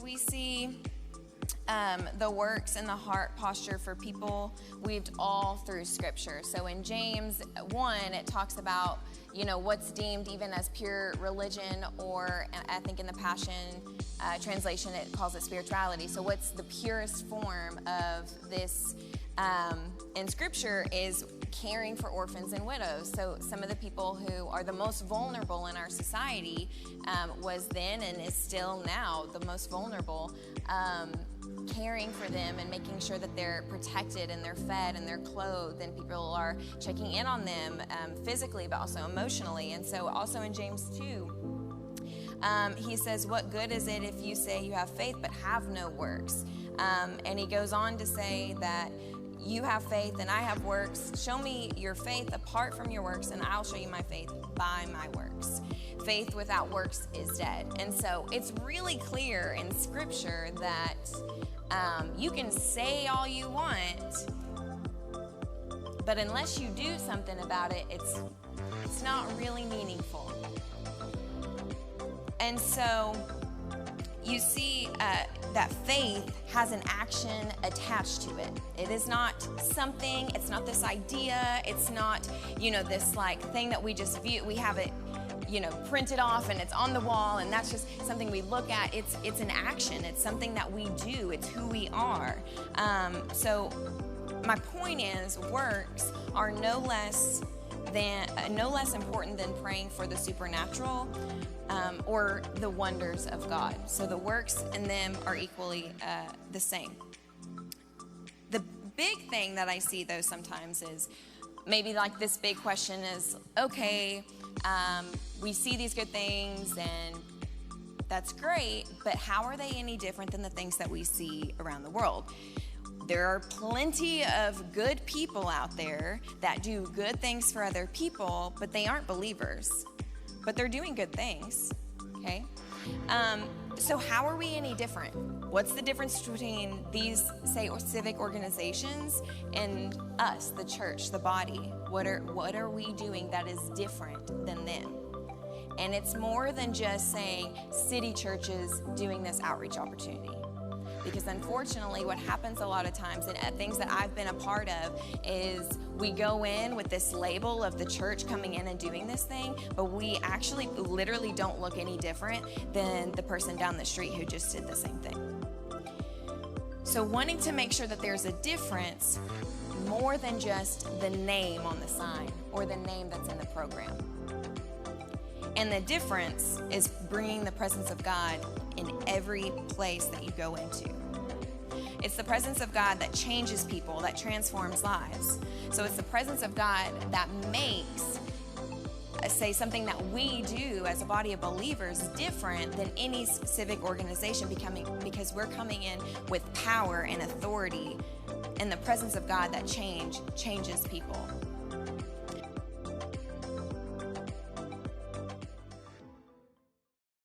we see the works and the heart posture for people weaved all through Scripture. So in James 1, it talks about, what's deemed even as pure religion, or I think in the Passion translation, it calls it spirituality. So what's the purest form of this in Scripture is caring for orphans and widows. So some of the people who are the most vulnerable in our society was then and is still now the most vulnerable, caring for them and making sure that they're protected and they're fed and they're clothed, and people are checking in on them physically but also emotionally. And so also in James 2, he says, what good is it if you say you have faith but have no works? And he goes on to say that you have faith and I have works. Show me your faith apart from your works, and I'll show you my faith by my works. Faith without works is dead. And so it's really clear in Scripture that you can say all you want, but unless you do something about it, it's not really meaningful. And so you see that faith has an action attached to it. It is not something, it's not this idea, it's not, this like thing that we just view. We have it, printed off and it's on the wall and that's just something we look at. It's an action, it's something that we do, it's who we are. So my point is, works are no less important than praying for the supernatural or the wonders of God. So the works in them are equally the same. The big thing that I see though sometimes is maybe like this big question is, okay, we see these good things and that's great, but how are they any different than the things that we see around the world? There are plenty of good people out there that do good things for other people, but they aren't believers. But they're doing good things, okay? So how are we any different? What's the difference between these, say, civic organizations and us, the church, the body? What are we doing that is different than them? And it's more than just saying city churches doing this outreach opportunity. Because unfortunately, what happens a lot of times, and things that I've been a part of, is we go in with this label of the church coming in and doing this thing, but we actually literally don't look any different than the person down the street who just did the same thing. So wanting to make sure that there's a difference more than just the name on the sign or the name that's in the program. And the difference is bringing the presence of God in every place that you go into. It's the presence of God that changes people, that transforms lives. So it's the presence of God that makes, say, something that we do as a body of believers different than any civic organization because we're coming in with power and authority and the presence of God that changes people.